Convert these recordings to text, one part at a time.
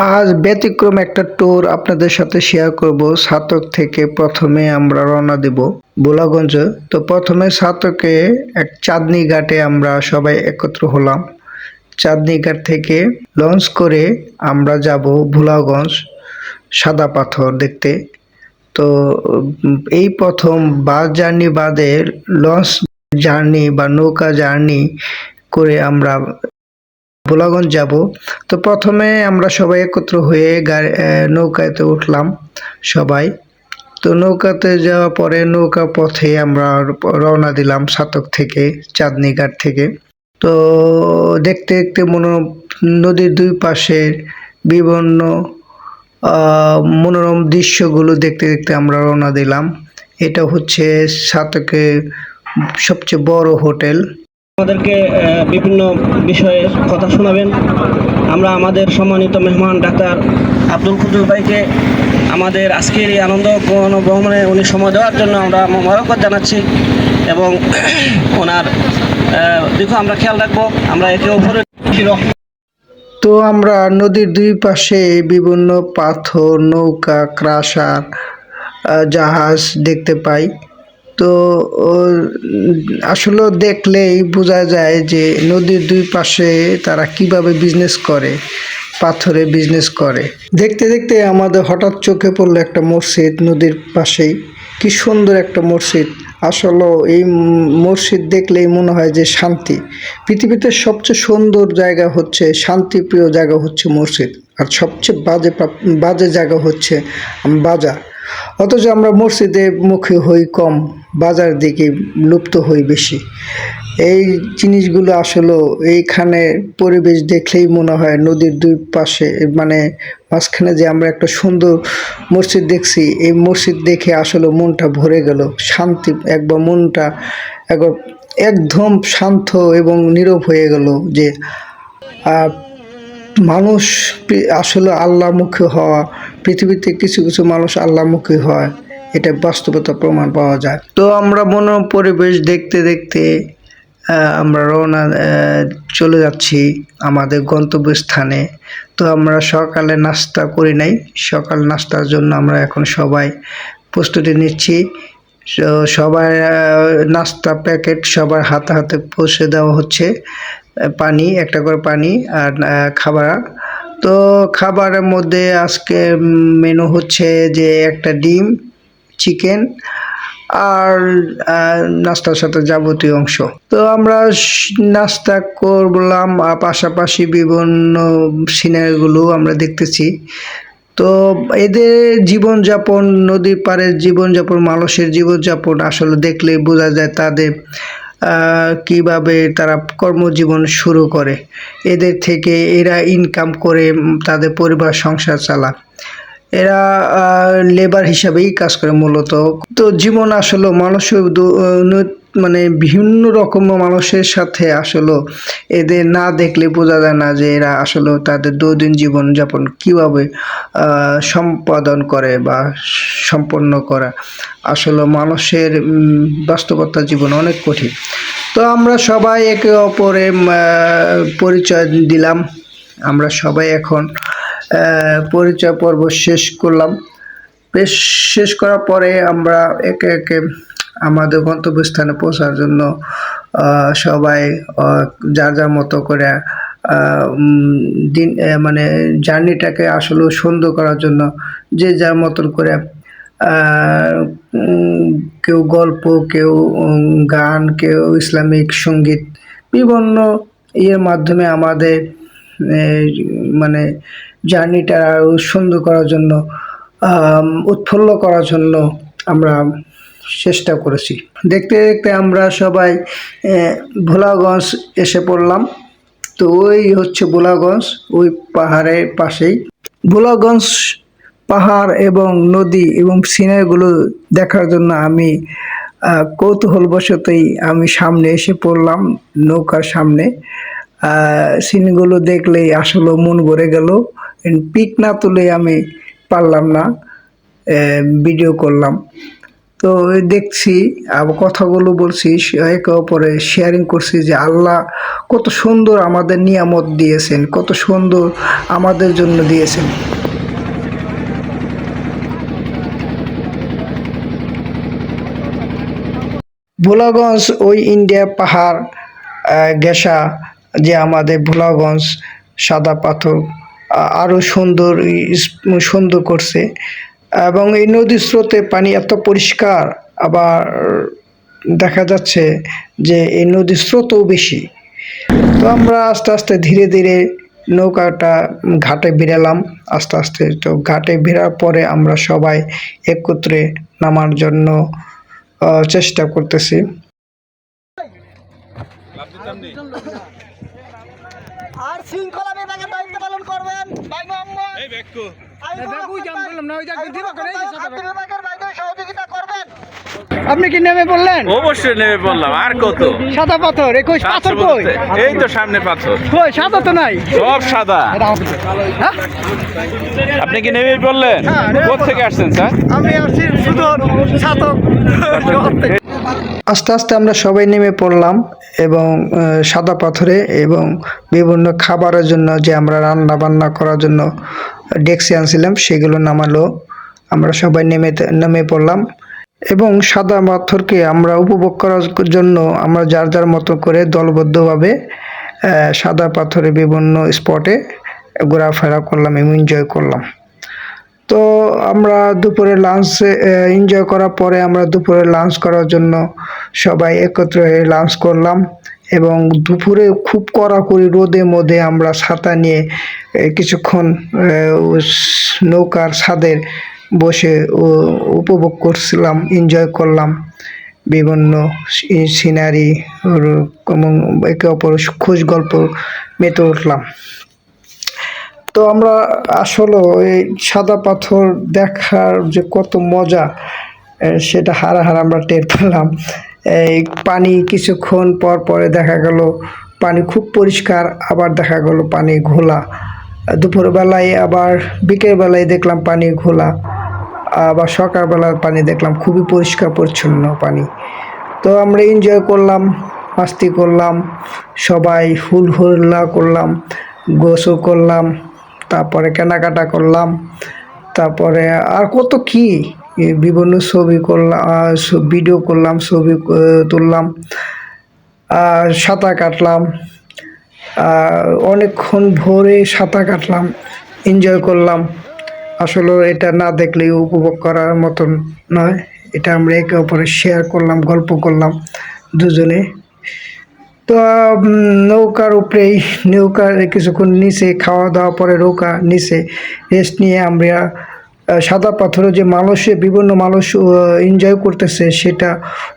আজ ব্যতিক্রম একটা ট্যুর আপনাদের সাথে শেয়ার করব। ছাতক থেকে প্রথমে আমরা রওনা দেব ভোলাগঞ্জ। তো প্রথমে ছাতকে এক চাঁদনী ঘাটে আমরা সবাই একত্র হলাম। চাঁদনী ঘাট থেকে লঞ্চ করে আমরা যাব ভোলাগঞ্জ সাদা পাথর দেখতে। তো এই প্রথম বাস জার্নি বাদে লঞ্চ জার্নি বা নৌকা জার্নি করে আমরা ভোলাগঞ্জ যাব। তো প্রথমে আমরা সবাই একত্র হয়ে নৌকাতে উঠলাম সবাই। তো নৌকাতে যাওয়ার পরে নৌকা পথে আমরা রওনা দিলাম ছাতক থেকে, চাঁদনী ঘাট থেকে। তো দেখতে দেখতে নদীর দুই পাশের বিভিন্ন মনোরম দৃশ্যগুলো দেখতে দেখতে আমরা রওনা দিলাম। এটা হচ্ছে ছাতকের সবচেয়ে বড় হোটেল। আমাদেরকে বিভিন্ন বিষয়ে কথা শোনাবেন। আমরা আমাদের সম্মানিত মেহমান ডাক্তার আব্দুল কুদ্দুস ভাইকে আমাদের আজকের এই আনন্দ ভ্রমণে উনি সময় দেওয়ার জন্য আমরা মোবারকবাদ জানাচ্ছি এবং ওনার দিকেও আমরা খেয়াল রাখবো। আমরা একে অপরের তো আমরা নদীর দুই পাশে বিভিন্ন পাথর, নৌকা, ক্রাশার, জাহাজ দেখতে পাই। তো আসলে দেখলেই বোঝা যায় যে নদীর দুই পাশে তারা কিভাবে বিজনেস করে, পাথরে বিজনেস করে। দেখতে দেখতে আমাদের হঠাৎ চোখে পড়লো একটা মসজিদ নদীর পাশেই। কি সুন্দর একটা মসজিদ! আসলে এই মসজিদ দেখলেই মনে হয় যে শান্তি। পৃথিবীতে সবচেয়ে সুন্দর জায়গা হচ্ছে, শান্তিপ্রিয় জায়গা হচ্ছে মসজিদ, আর সবচেয়ে বাজে জায়গা হচ্ছে বাজার। অথচ আমরা মসজিদে মুখী হই কম, বাজার দিকে লুপ্ত হই বেশি। এই জিনিসগুলো আসলে এইখানে পরিবেশ দেখলেই মনে হয় নদীর দুই পাশে মানে মাঝখানে যে আমরা একটা সুন্দর মসজিদ দেখছি, এই মসজিদ দেখে আসলে মনটা ভরে গেল। শান্তি একবার মনটা একবার একদম শান্ত এবং নীরব হয়ে গেল যে মানুষ আসলে আল্লাহমুখী হওয়া, পৃথিবীতে কিছু কিছু মানুষ আল্লাহমুখী হয়, এটা বাস্তবতা প্রমাণ পাওয়া যায়। তো আমরা মনোরম পরিবেশ দেখতে দেখতে আমরা রওনা চলে যাচ্ছি আমাদের গন্তব্যস্থানে। তো আমরা সকালে নাস্তা করি নাই, সকাল নাস্তার জন্য আমরা এখন সবাই প্রস্তুতি নিচ্ছি। সবার নাস্তা প্যাকেট সবার হাতে হাতে পৌঁছে দেওয়া হচ্ছে। পানি, একটা করে পানি আর খাবার। তো খাবারের মধ্যে আজকে মেনু হচ্ছে যে একটা ডিম, চিকেন আর নাস্তার সাথে যাবতীয় অংশ। তো আমরা নাস্তা করলাম, পাশাপাশি বিভিন্ন সিনারিগুলো আমরা দেখতেছি। তো এদের জীবনযাপন, নদীর পাড়ের জীবনযাপন, মানুষের জীবনযাপন আসলে দেখলে বোঝা যায় তাদের কিভাবে তারা কর্মজীবন শুরু করে। এদের থেকে এরা ইনকাম করে তাদের পরিবার সংসার চালায়। এরা লেবার হিসাবেই কাজ করে মূলত। তো জীবন আসলে মানুষের মানে বিভিন্ন রকম মানুষের সাথে আসলে এদের না দেখলে বোঝা যায় না যে এরা আসলে তাদের দৈনন্দিন জীবনযাপন কীভাবে সম্পাদন করে বা সম্পন্ন করে। আসলে মানুষের বাস্তবতা জীবন অনেক কঠিন। তো আমরা সবাই একে অপরে পরিচয় দিলাম। আমরা সবাই এখন পরিচয় পর্ব শেষ করলাম। শেষ করার পরে আমরা একে একে আমাদের গন্তব্যস্থানে পৌঁছার জন্য সবাই যার যার মতো করে মানে জার্নিটাকে আসলে সুন্দর করার জন্য যে যার মতন করে কেউ গল্প, কেউ গান, কেউ ইসলামিক সঙ্গীত, বিভিন্ন ইয়ের মাধ্যমে আমাদের মানে জার্নিটা আরও সুন্দর করার জন্য, উৎফুল্ল করার জন্য আমরা চেষ্টা করেছি। দেখতে দেখতে আমরা সবাই ভোলাগঞ্জ এসে পড়লাম। তো ওই হচ্ছে ভোলাগঞ্জ, ওই পাহাড়ের পাশেই। ভোলাগঞ্জ পাহাড় এবং নদী এবং সিনারিগুলো দেখার জন্য আমি কৌতূহলবশতই আমি সামনে এসে পড়লাম, নৌকার সামনে। সিনগুলো দেখলেই আসলে মন ভরে গেল। পিক না তুলে আমি পারলাম না, ভিডিও করলাম। তো এই দেখছি আবার কথাগুলো বলছি, একে অপরে শেয়ারিং করছি যে আল্লাহ কত সুন্দর আমাদের নিয়ামত দিয়েছেন, কত সুন্দর আমাদের জন্য দিয়েছেন। ভোলাগঞ্জ ওই ইন্ডিয়া পাহাড় গেসা যে আমাদের ভোলাগঞ্জ সাদা পাথর আরও সুন্দর সুন্দর করছে। এবং এই নদীর স্রোতে পানি এত পরিষ্কার, আবার দেখা যাচ্ছে যে এই নদীর স্রোতও বেশি। তো আমরা আস্তে আস্তে ধীরে ধীরে নৌকাটা ঘাটে বেরালাম আস্তে আস্তে। তো ঘাটে বেরার পরে আমরা সবাই একত্রে নামার জন্য চেষ্টা করতেছি। আর শৃঙ্খলা বিভাগের দায়িত্ব পালন করবেন ভাই মোহাম্মদ বিভাগের বাইরে সহযোগিতা করবেন। আপনি কি নেমে পড়লেন? অবশ্যই নেমে পড়লাম। আর কত? সাদা পাথর, কই পাথর কই? এই তো সামনে পাথর, কই সাদা তো নাই, সব সাদা। হ্যাঁ? আপনি কি নেমে পড়লেন? কোথা থেকে আসছেন স্যার? আমি আসছি শুধু সাতক। আস্তে আস্তে আমরা সবাই নেমে পড়লাম এবং সাদা পাথরে, এবং বিভিন্ন খাবারের জন্য যে আমরা রান্না বান্না করার জন্য ডেকসি আনছিলাম সেগুলো নামালো। আমরা সবাই নেমে পড়লাম এবং সাদা পাথরকে আমরা উপভোগ করার জন্য আমরা যার যার মতো করে দলবদ্ধভাবে সাদা পাথরে বিভিন্ন স্পটে ঘোরাফেরা করলাম এবং এনজয় করলাম। তো আমরা দুপুরে লাঞ্চ এনজয় করার পরে আমরা দুপুরে লাঞ্চ করার জন্য সবাই একত্র হয়ে লাঞ্চ করলাম। এবং দুপুরে খুব কড়াকড়ি রোদে মধ্যে আমরা ছাতা নিয়ে কিছুক্ষণ নৌকার ছাদের বসে উপভোগ করছিলাম, এনজয় করলাম বিভিন্ন সিনারি এবং একে অপর খোঁজ গল্প মেতে উঠলাম। তো আমরা আসলে এই সাদা পাথর দেখার যে কত মজা সেটা হারা আমরা টের পেলাম। এই পানি কিছুক্ষণ পর পরে দেখা গেল পানি খুব পরিষ্কার, আবার দেখা গেল পানি ঘোলা। দুপুরবেলায় আবার বিকেলবেলায় দেখলাম পানি ঘোলা, আবার সকালবেলার পানি দেখলাম খুবই পরিষ্কার পরিচ্ছন্ন পানি। তো আমরা এনজয় করলাম, মাস্তি করলাম, সবাই হুল হুল্লা করলাম, গোসল করলাম, তারপরে কেনাকাটা করলাম, তারপরে আর কত কি বিভিন্ন ছবি করলাম, ভিডিও করলাম, ছবি তুললাম, সাঁতার কাটলাম, অনেকক্ষণ ভোরে সাঁতার কাটলাম, এনজয় করলাম। আসলে এটা না দেখলে উপভোগ করার মতন নয়, এটা আমরা একে অপরে শেয়ার করলাম, গল্প করলাম দুজনে। তো নৌকার উপরেই নৌকার কিছুক্ষণ নিচে খাওয়া দাওয়া পরে নৌকা নিচে রেস্ট নিয়ে আমরা সাদা পাথরে যে বিভিন্ন মানুষ এনজয় করতেছে সেটা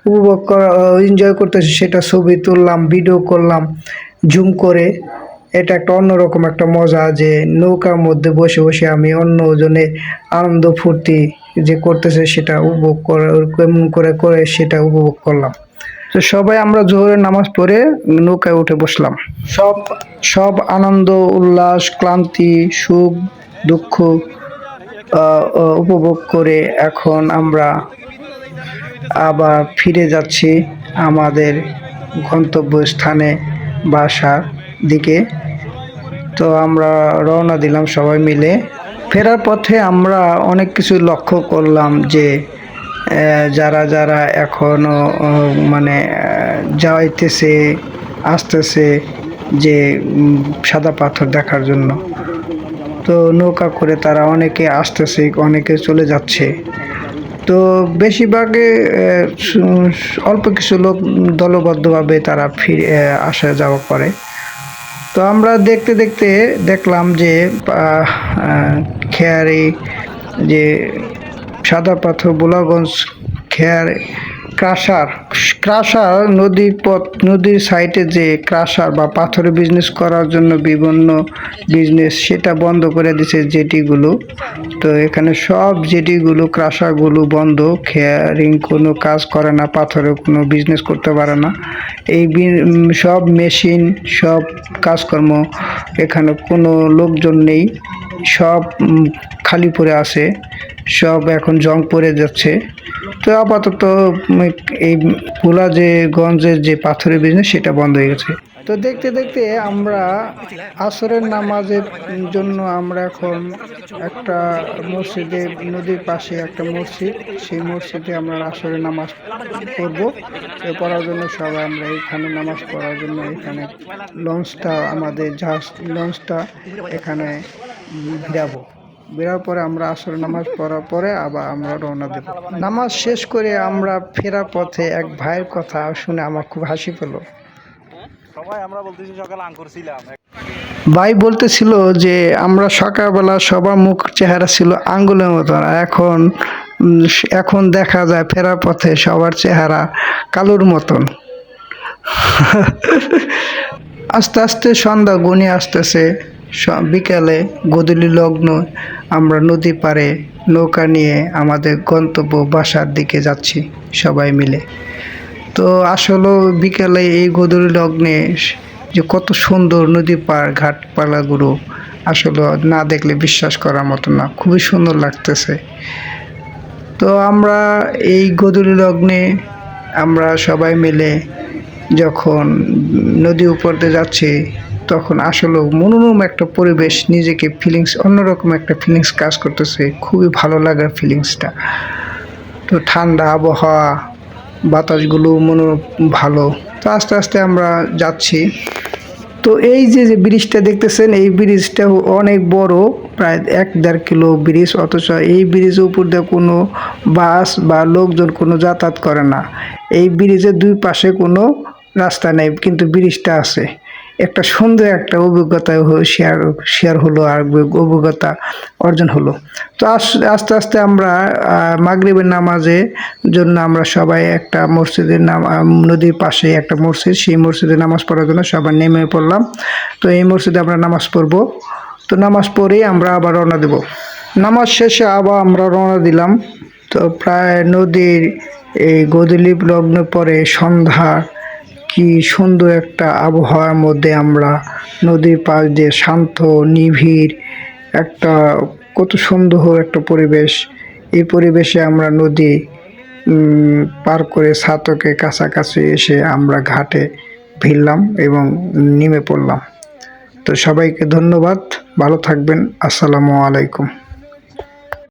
উপভোগ করা, এনজয় করতেছে সেটা ছবি তুললাম, ভিডিও করলাম জুম করে। এটা একটা অন্যরকম একটা মজা যে নৌকার মধ্যে বসে বসে আমি অন্যজনের আনন্দ ফুর্তি যে করতেছে সেটা উপভোগ করে, কেমন করে সেটা উপভোগ করলাম। তো সবাই আমরা জোহরের নামাজ পড়ে নৌকায় উঠে বসলাম। সব আনন্দ উল্লাস ক্লান্তি সুখ দুঃখ উপভোগ করে এখন আমরা আবার ফিরে যাচ্ছি আমাদের গন্তব্যস্থানে, বাসার দিকে। তো আমরা রওনা দিলাম সবাই মিলে। ফেরার পথে আমরা অনেক কিছু লক্ষ্য করলাম যে যারা এখনো মানে যাইতেছে আসতেছে যে সাদা পাথর দেখার জন্য, তো নৌকা করে তারা অনেকে আসতেছে, অনেকে চলে যাচ্ছে। তো বেশিরভাগে অল্প কিছু লোক দলবদ্ধভাবে তারা ফিরে আসা যাওয়া করে। তো আমরা দেখতে দেখতে দেখলাম যে খেয়ারি যে সাদা পাথর ভোলাগঞ্জ খেয়ার ক্রাশার নদীর সাইডে যে ক্রাশার বা পাথরের বিজনেস করার জন্য বিভিন্ন বিজনেস সেটা বন্ধ করে দিয়েছে জেটিগুলো। তো এখানে সব জেটিগুলো ক্রাশারগুলো বন্ধ, খেয়ারিং কোনো কাজ করে না, পাথরের কোনো বিজনেস করতে পারে না। এই সব মেশিন সব কাজকর্ম এখানে কোনো লোকজন নেই, সব খালি পড়ে আছে। সব এখন জং পড়ে যাচ্ছে। তো আপাতত এই ভোলা যে গঞ্জের যে পাথরের বিজনেস সেটা বন্ধ হয়ে গেছে। তো দেখতে দেখতে আমরা আসরের নামাজের জন্য আমরা এখন একটা মসজিদে, নদীর পাশে একটা মসজিদ, সেই মসজিদে আমরা আসরের নামাজ পড়ব। তো পড়ার জন্য সবাই আমরা এখানে নামাজ পড়ার জন্য এখানে লঞ্চটা, আমাদের জাহাজ লঞ্চটা এখানে ভিড়াবো। বেরোর পরে আমরা আসরে নামাজ পড়ার পরে আবার আমরা রওনা দেব। নামাজ শেষ করে আমরা ফেরার পথে এক ভাইয়ের কথা শুনে আমার খুব হাসি পেল। ভাই বলতেছিল যে আমরা সকালবেলা সবার মুখ চেহারা ছিল আঙ্গুলের মতন, এখন দেখা যায় ফেরার পথে সবার চেহারা কালোর মতন। আস্তে আস্তে সন্ধ্যা ঘনিয়ে আসতেছে। বিকালে গোধূলি লগ্ন আমরা নদী পাড়ে নৌকা নিয়ে আমাদের গন্তব্য বাসার দিকে যাচ্ছি সবাই মিলে। তো আসলে বিকালে এই গোধূলি লগ্নে যে কত সুন্দর নদী পাড় ঘাটপালাগুলো আসলে না দেখলে বিশ্বাস করার মতো না, খুবই সুন্দর লাগতেছে। তো আমরা এই গোধূলি লগ্নে আমরা সবাই মিলে যখন নদী উপর দিয়ে যাচ্ছি তখন আসলে মনোরম একটা পরিবেশ, নিজেকে অন্যরকম একটা ফিলিংস কাজ করতেছে, খুবই ভালো লাগার ফিলিংসটা। তো ঠান্ডা আবহাওয়া, বাতাসগুলো ভালো। তো আস্তে আস্তে আমরা যাচ্ছি। তো এই যে ব্রিজটা দেখতেছেন, এই ব্রিজটা অনেক বড়, প্রায় 1-1.5 কিলো ব্রিজ, অথচ এই ব্রিজের উপর দিয়ে কোনো বাস বা লোকজন কোনো যাতায়াত করে না। এই ব্রিজের দুই পাশে কোনো রাস্তা নেই, কিন্তু ব্রিজটা আছে। একটা সুন্দর একটা অভিজ্ঞতা শেয়ার হলো আর অভিজ্ঞতা অর্জন হলো। তো আস্তে আস্তে আমরা মাগরিবের নামাজের জন্য আমরা সবাই একটা নদীর পাশে একটা মসজিদ, সেই মসজিদে নামাজ পড়ার জন্য সবাই নেমে পড়লাম। তো এই মসজিদে আমরা নামাজ পড়বো। তো নামাজ পড়েই আমরা আবার রওনা দেব। নামাজ শেষে আবার আমরা রওনা দিলাম। তো প্রায় নদীর এই গোধূলি লগ্ন পরে সন্ধ্যা, কি সুন্দর একটা আবহাওয়ার মধ্যে আমরা নদীর পাশ দিয়ে শান্ত নিবিড় একটা কত সুন্দর একটা পরিবেশ। এই পরিবেশে আমরা নদী পার করে ছাতকের কাছাকাছি এসে আমরা ঘাটে ভিড়লাম এবং নেমে পড়লাম। তো সবাইকে ধন্যবাদ, ভালো থাকবেন, আসসালামু আলাইকুম।